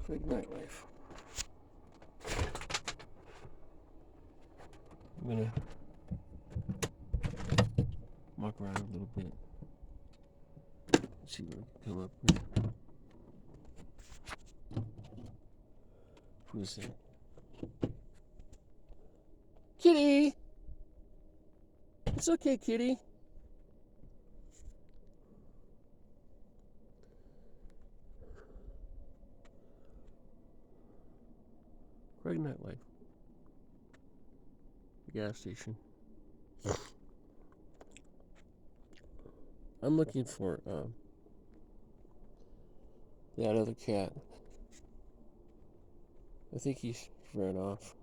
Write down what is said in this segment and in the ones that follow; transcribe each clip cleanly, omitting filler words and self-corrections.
Great nightlife. I'm gonna walk around a little bit. See what I can come up with. Who's that? Kitty! It's okay, kitty. Great nightlife. The gas station. I'm looking for that other cat. I think he ran off.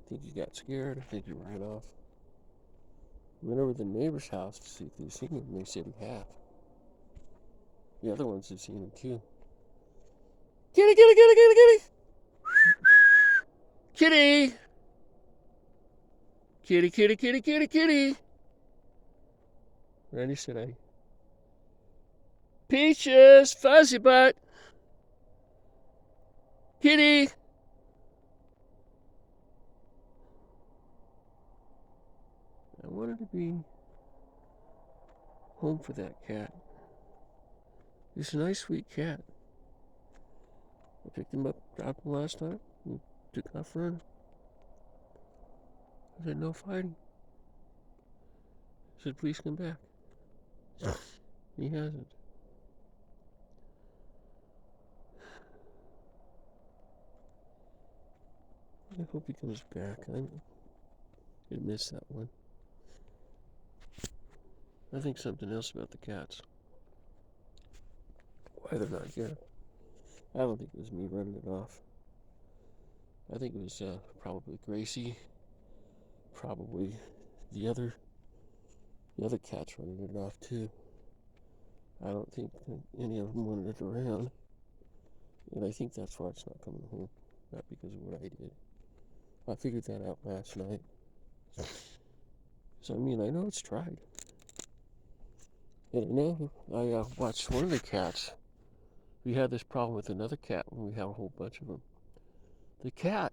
I think he got scared. I think he ran off. I went over to the neighbor's house to see if they'd seen him, and they said he had. The other ones have seen him too. Kitty, kitty, kitty, kitty, kitty! Kitty! Kitty, kitty, kitty, kitty, kitty! Randy said I. Peaches! Fuzzy butt! Kitty! I wanted to be home for that cat. He's a nice, sweet cat. I picked him up, dropped him last night, and took off running. I said, no fighting. I said, please come back. He hasn't. I hope he comes back. I'm gonna miss that one. I think something else about the cats. Why they're not here. I don't think it was me running it off. I think it was probably Gracie. Probably the other cats running it off too. I don't think any of them wanted it around. And I think that's why it's not coming home. Not because of what I did. I figured that out last night. So, I mean, I know it's tried. And I know I watched one of the cats. We had this problem with another cat when we have a whole bunch of them. The cat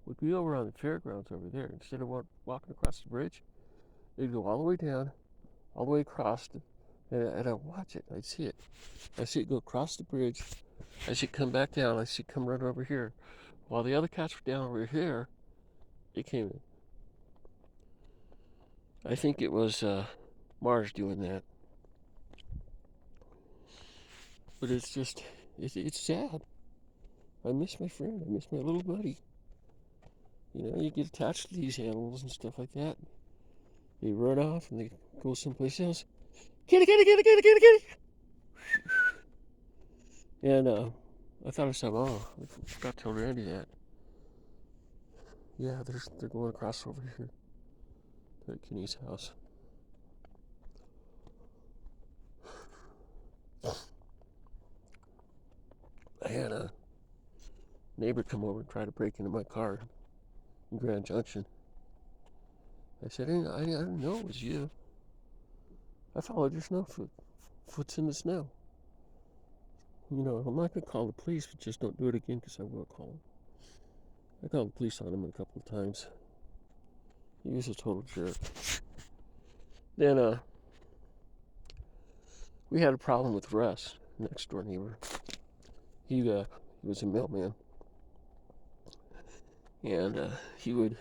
would be over on the fairgrounds over there. Instead of walking across the bridge, they'd go all the way down, all the way across, and I'd watch it. I'd see it. I'd see it go across the bridge. I'd see it come back down. I'd see it come right over here. While the other cats were down over here, it came in. I think it was Mars doing that. But it's just, it's sad. I miss my friend. I miss my little buddy. You know, you get attached to these animals and stuff like that. They run off and they go someplace else. Kitty, kitty, kitty, kitty, kitty, kitty. And I thought of something. Oh, I forgot to tell Randy that. Yeah, they're going across over here. They're at Kenny's house. I had a neighbor come over and try to break into my car in Grand Junction. I said, I didn't know it was you. I followed your snow foot's in the snow. You know, I'm not going to call the police, but just don't do it again because I will call them. I called the police on him a couple of times. He was a total jerk. Then, we had a problem with Russ, next door neighbor. He was a mailman. And he would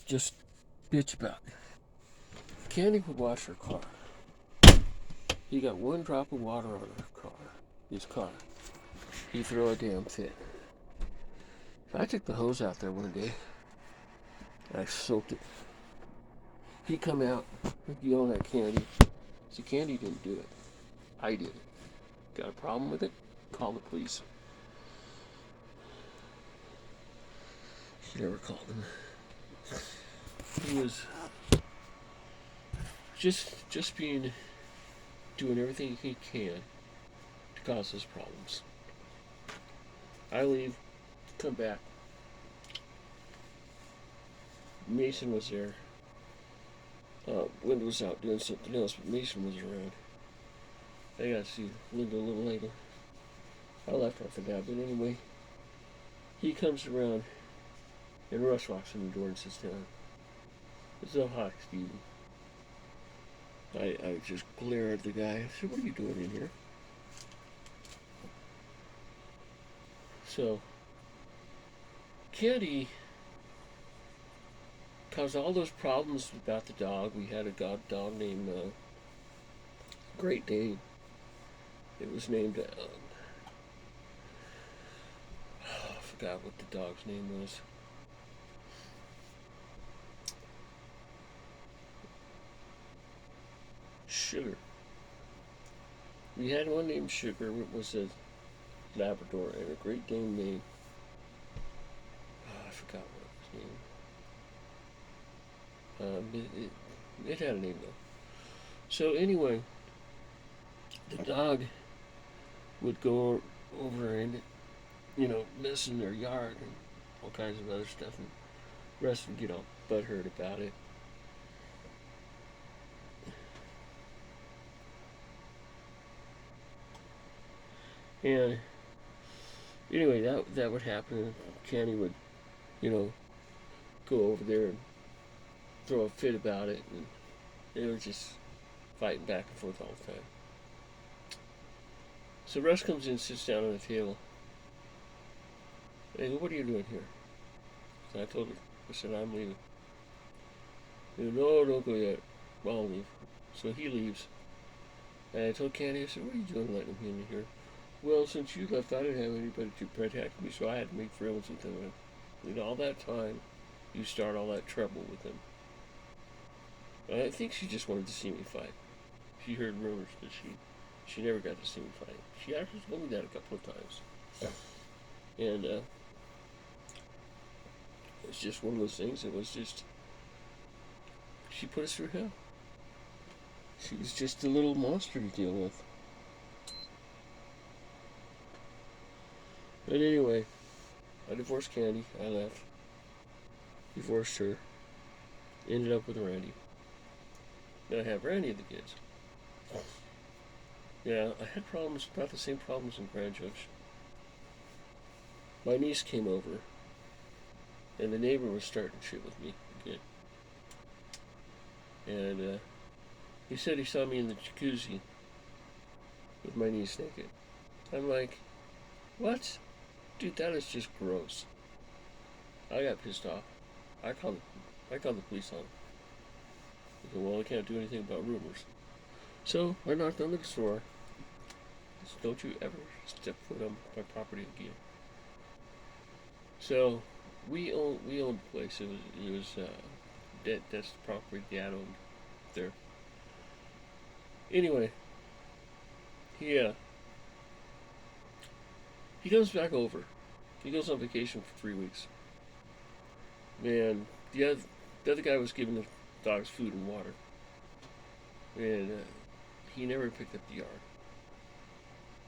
just bitch about it. Candy would wash her car. He got one drop of water on his car. He'd throw a damn fit. I took the hose out there one day, and I soaked it. He come out, yelling at Candy. See, Candy didn't do it. I did it. Got a problem with it? Call the police. She never called him. He was just doing everything he can to cause us problems. I leave, come back. Mason was there. Linda was out doing something else, but Mason was around. I gotta see Linda a little later. I left, I forgot, but anyway, he comes around and Russ walks in the door and sits down. So hi, Stevie. I just glare at the guy. I said, what are you doing in here? So, Candy caused all those problems about the dog. We had a dog named Great Dane. It was named, I forgot what the dog's name was. Sugar. We had one named Sugar. It was a Labrador, and a Great Dane named, I forgot what his name. It had a name though. So anyway, the dog would go over and, mess in their yard and all kinds of other stuff, and Russ would get all butthurt about it. And anyway, that would happen. Kenny would, go over there and throw a fit about it, and they were just fighting back and forth all the time. So Russ comes in, sits down on the table. Hey, what are you doing here? So I told her, I said, I'm leaving. He said, no, don't go yet. I'll leave. So he leaves. And I told Candy, I said, what are you doing letting him in here? Well, since you left, I didn't have anybody to protect me, so I had to make friends with him. And all that time, you start all that trouble with him. And I think she just wanted to see me fight. She heard rumors, but she never got to see me fight. She actually told me that a couple of times. And it's just one of those things. It was just, she put us through hell. She was just a little monster to deal with. But anyway, I divorced Candy. I left. Divorced her. Ended up with Randy. Then I have Randy and the kids. Yeah, I had problems, about the same problems in Grand Junction. My niece came over, and the neighbor was starting shit with me again. And he said he saw me in the jacuzzi with my niece naked. I'm like, what? Dude, that is just gross. I got pissed off. I called the police on him. He said, well, I can't do anything about rumors. So I knocked on the door. I said, don't you ever step foot on my property again. So we owned the place. It was that's the property Dad owned there. Anyway, he comes back over. He goes on vacation for 3 weeks. And the other guy was giving the dogs food and water. And he never picked up the yard.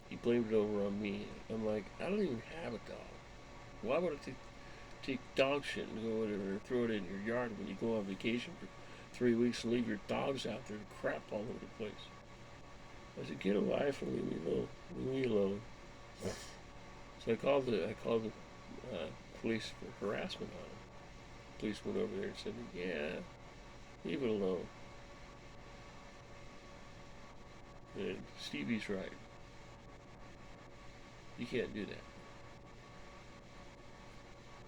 He blamed it over on me. I'm like, I don't even have a dog. Why would I take dog shit and go in or throw it in your yard when you go on vacation for 3 weeks and leave your dogs out there to crap all over the place? I said, get a life and leave me alone. Leave me alone. So I called the police for harassment on him. The police went over there and said, yeah, leave it alone. And Stevie's right. You can't do that.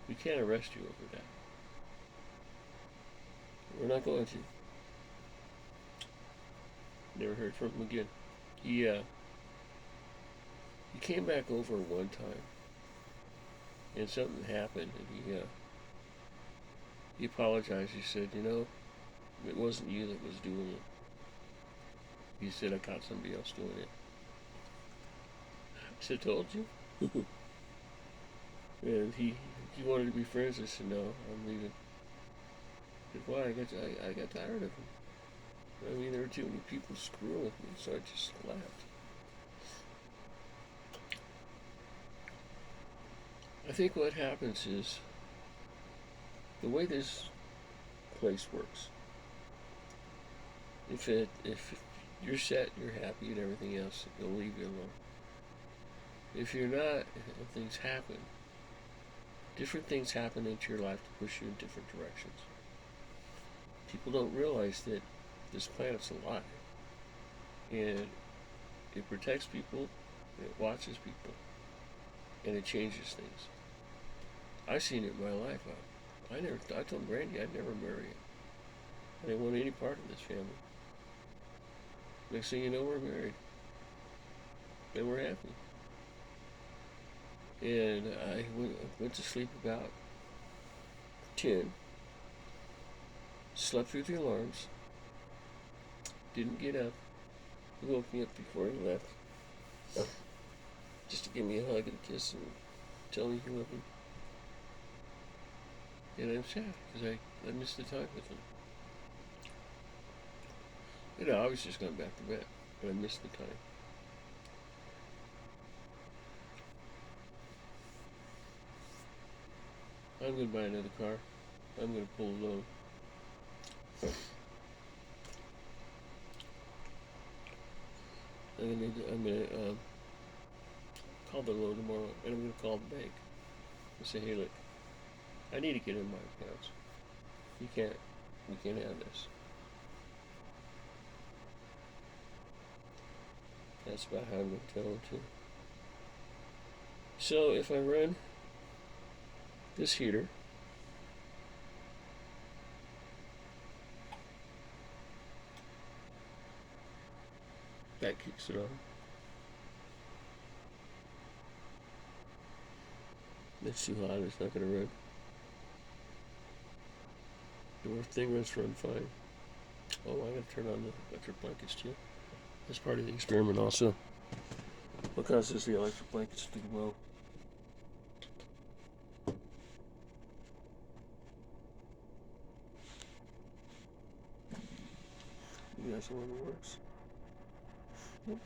We can't arrest you over that. We're not going to. Never heard from him again. He came back over one time, and something happened, and he apologized. He said, it wasn't you that was doing it. He said, I caught somebody else doing it. I said, told you? And he wanted to be friends. I said, no, I'm leaving. He said, why? I got tired of him. I mean, there were too many people screwing with me, so I just left. I think what happens is the way this place works. If you're set, you're happy, and everything else, they'll leave you alone. If you're not, and things happen, different things happen into your life to push you in different directions. People don't realize that this planet's alive, and it protects people, and it watches people, and it changes things. I've seen it in my life. I told Brandy I'd never marry him. I didn't want any part of this family. Next thing you know, we're married, and we're happy. And I went to sleep about 10, slept through the alarms, didn't get up. He woke me up before he left, just to give me a hug and a kiss and tell me he loved me. And I'm sad because I missed the time with him. You know, I was just going back to bed, but I missed the time. I'm going to buy another car. I'm going to pull a loan. I'm going to call the loan tomorrow, and I'm going to call the bank and say, hey, look, I need to get in my accounts. We can't have this. That's about how I'm going to tell them too. So if I run this heater, that kicks it on. It's too hot, it's not going to run. The thing runs fine. Oh, I'm going to turn on the electric blankets too. That's part of the experiment also. What causes the electric blankets to go low? Maybe that's the one that works. Yep.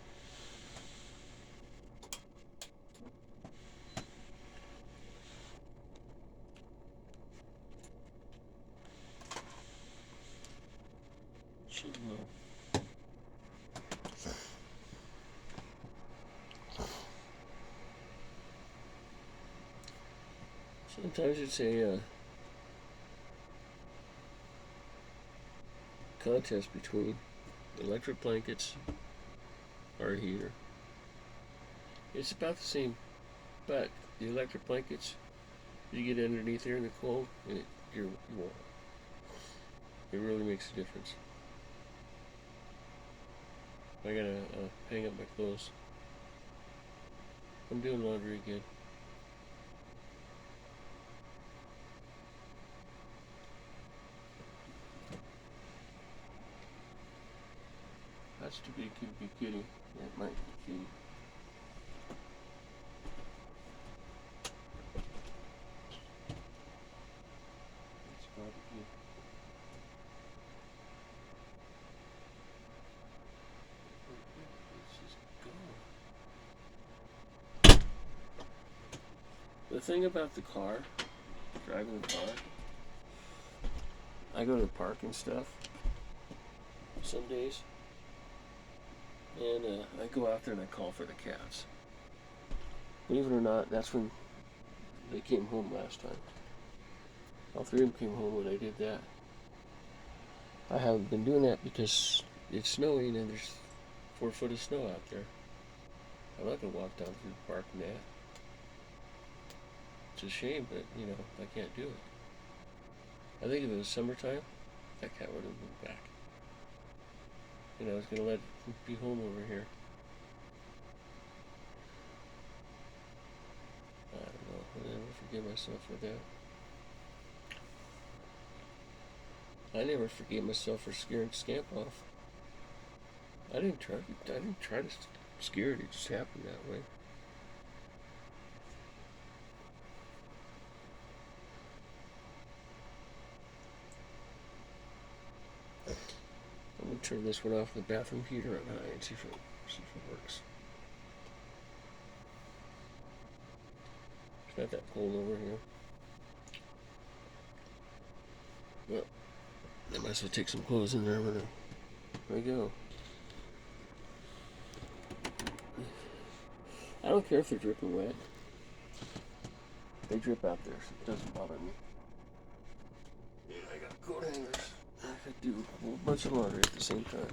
Should low. Sometimes it's a contest between electric blankets or a heater. It's about the same, but the electric blankets, you get underneath there in the cold, and you won't. It really makes a difference. I gotta hang up my clothes. I'm doing laundry again. That's too big to be kitty. That might be kitty. It's barbecue. Let's just go. The thing about the car, driving the car, I go to the park and stuff some days. And I go out there and I call for the cats. Believe it or not, that's when they came home last time. All three of them came home when I did that. I haven't been doing that because it's snowing and there's 4 foot of snow out there. I'm not going to walk down through the park and that. It's a shame, but, you know, I can't do it. I think if it was summertime, that cat would have moved back. And I was going to let it be home over here. I don't know. I never forgive myself for that. I never forgave myself for scaring Scamp off. I didn't try to scare it. It just happened that way. I'm going to turn this one off the bathroom heater on high and see if it works. It's not that cold over here. Well, I might as well take some clothes in there when I go. I don't care if they're dripping wet. They drip out there, so it doesn't bother me. Yeah, I got coat hangers. I could do a whole bunch of laundry at the same time.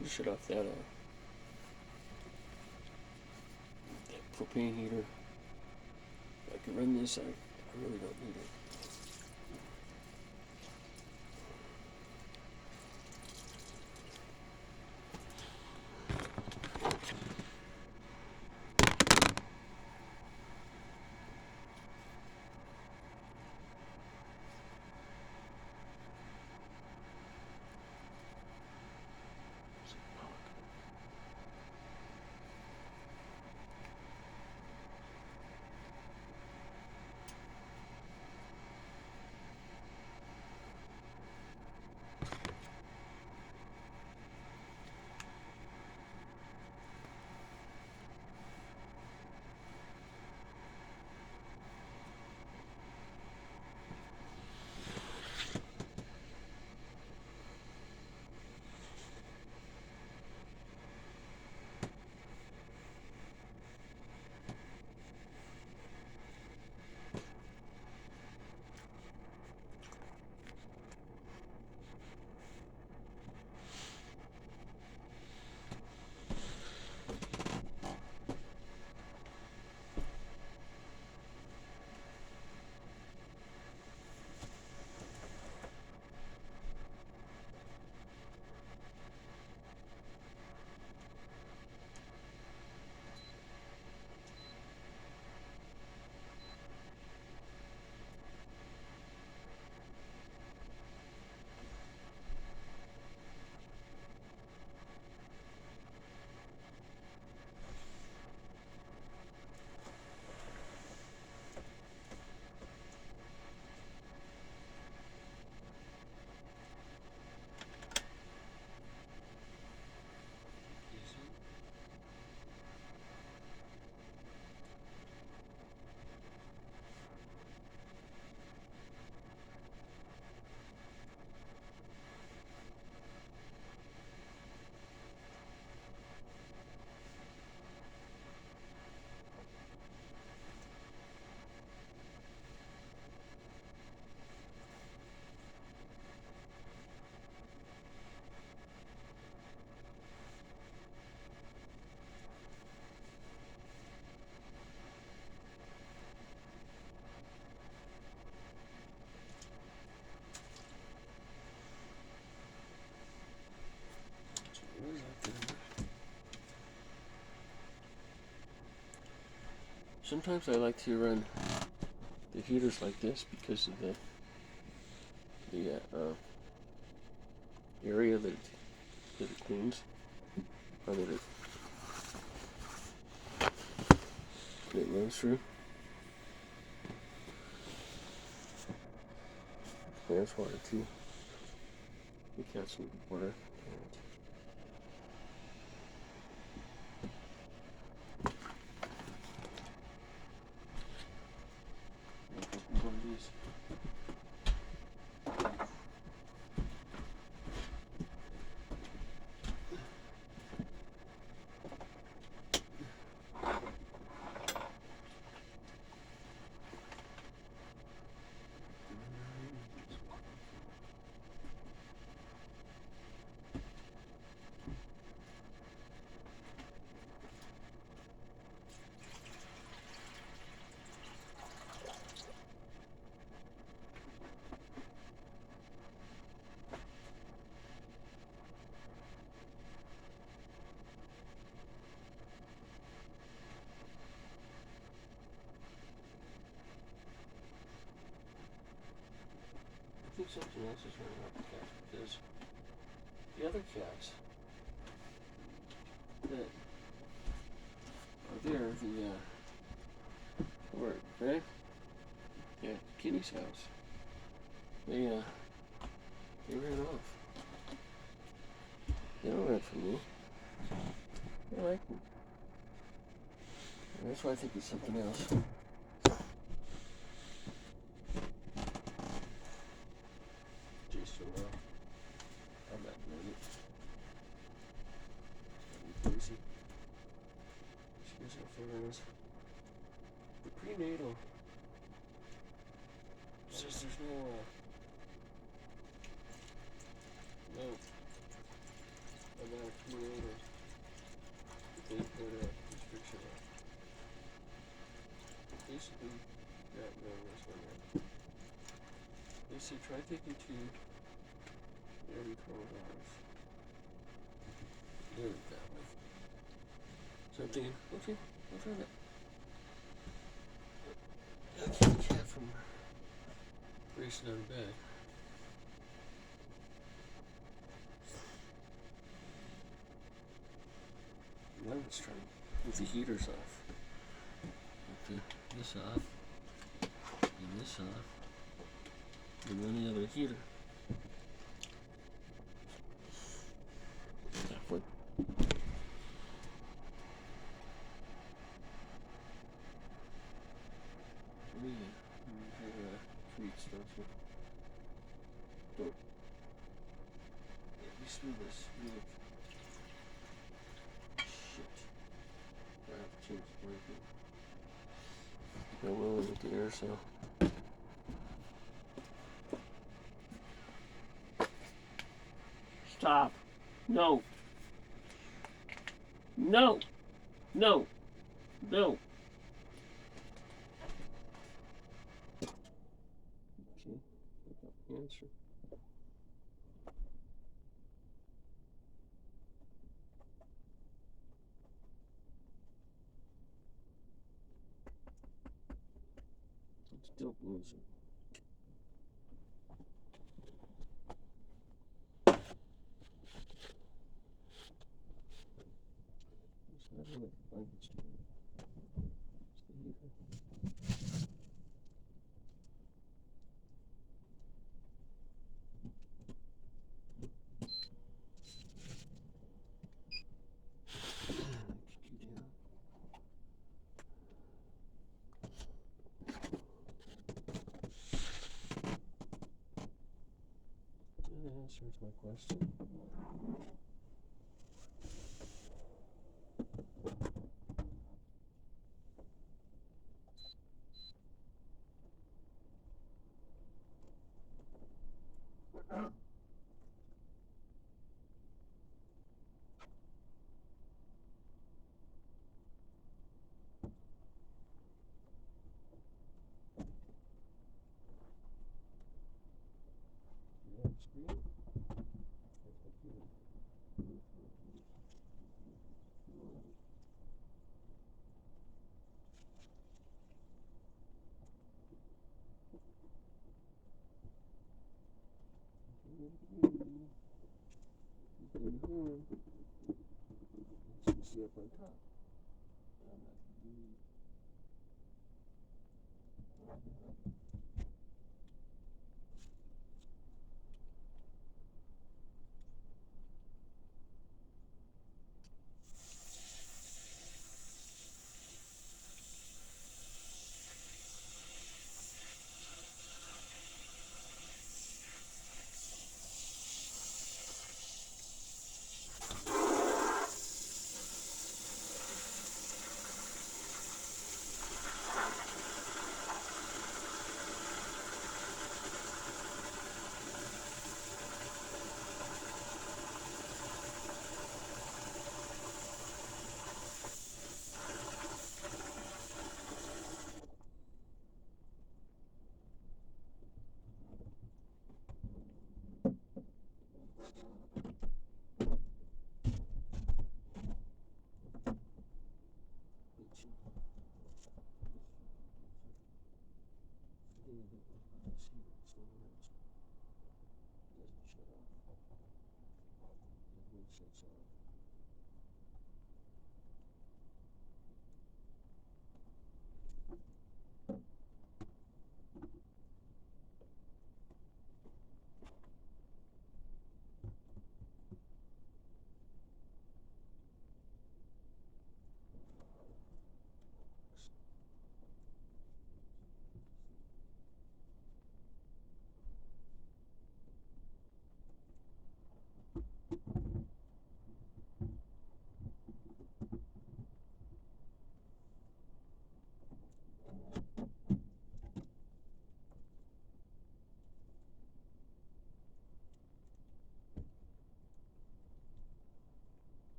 Just shut off that propane heater. I can run this. I really don't need it. Sometimes I like to run the heaters like this because of the area that it cleans, or that it runs through. There's water too. We got some water. One of these. I think something else is running off the cats because the other cats that are there, where, right? Yeah, Kitty's house. They ran off. They don't run from me. I like them. I That's why I think it's something else. Just I'm not doing it. It's crazy. She gets her feelings. The prenatal says there's no amount of prenatal. They put a restriction on. Basically, that this one there. They say try taking 2 every 12 hours. Do it that way. So I'm thinking, okay, I'll try that. I'll keep the cat from racing out of bed. Now let's try with the heaters off. With this off, and this off, and then the other heater. That one. You have treats, don't you? Don't. Yeah, you smell this. You look. Shit. I have to change the blanket. I will with the air, so. Stop. No. No. No. No. Okay. Answer. I'm still losing. It's not really blankets. It's the heater. That answers my question. Yeah, it's green. See up on top.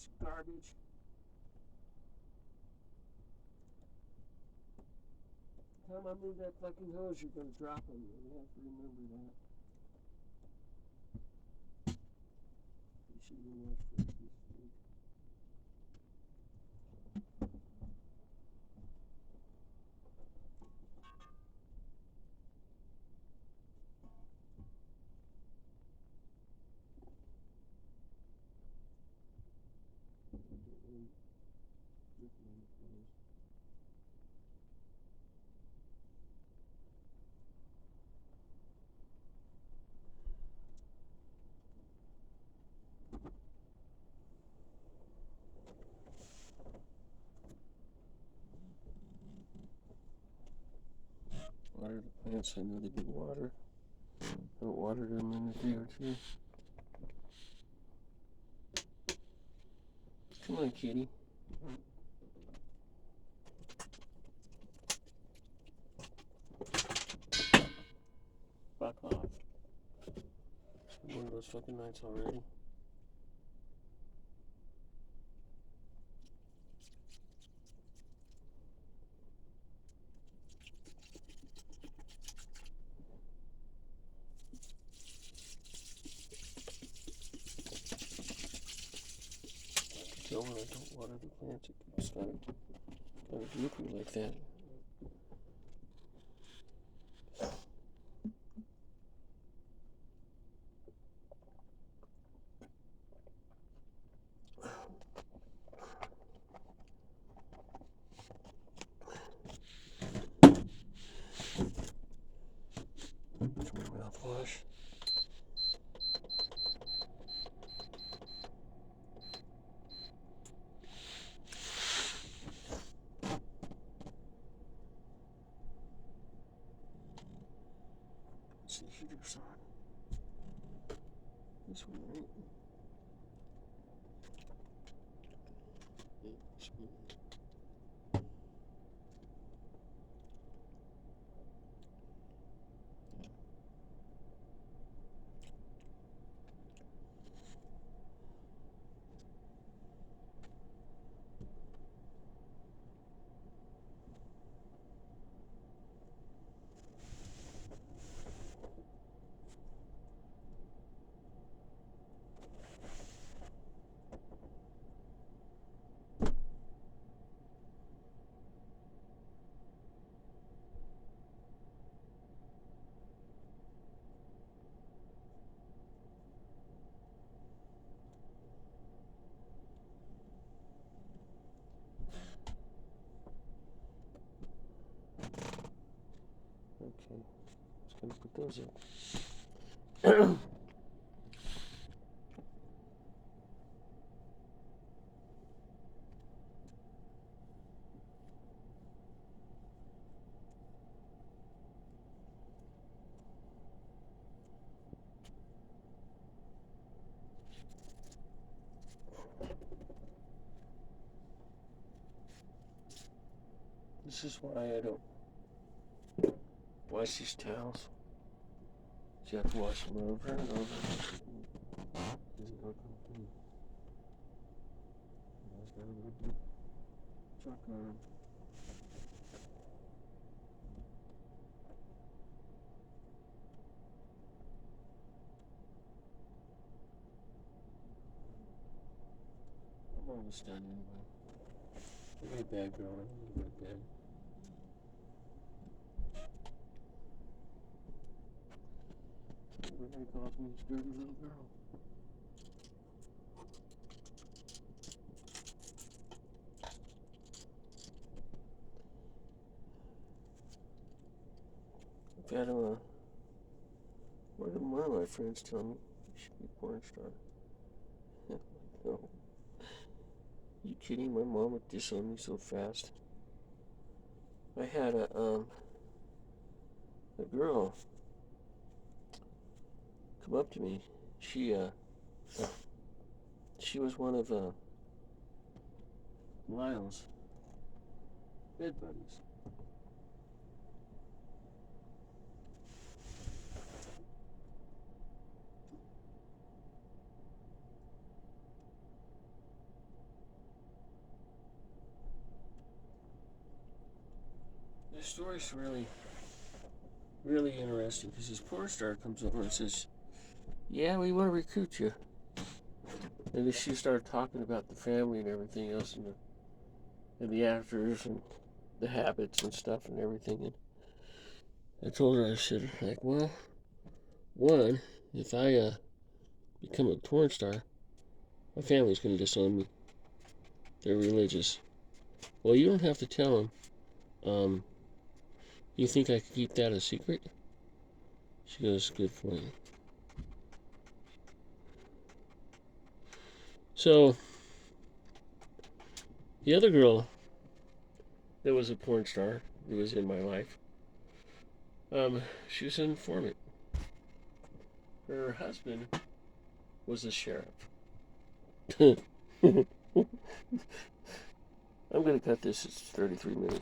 piece of garbage. Every time I move that fucking hose, you're gonna drop on me. You have to remember that. You should have watched for this week. Water the plants. I know they get water. I haven't watered them in a day or two. Come on, kitty. Fuck off. It's one of those fucking nights already. So when I don't water the plants, it keeps kind of droopy like that. It's my mouthwash. Let's see, heater's on. This one, right? Yeah, this one. Okay, just gonna put those in. This is why I don't wash these towels. You have to wash them over and over. Truck on. I'm almost done anyway. I got a bad girl. I'm gonna go to bed. Everybody calls me a dirty little girl. I've had one of my friends tell me you should be a porn star. No. You kidding? My mom would disown me so fast. I had a girl come up to me. She was one of Lyle's bed buddies. the story's really, really interesting because this porn star comes over and says, "Yeah, we want to recruit you." And then she started talking about the family and everything else, and the actors and the habits and stuff and everything. And I told her, I said, like, well, one, if I become a porn star, my family's going to disown me. They're religious. Well, you don't have to tell them. You think I could keep that a secret? She goes, good point. So, the other girl that was a porn star who was in my life, she was an informant. Her husband was a sheriff. I'm going to cut this. It's 33 minutes.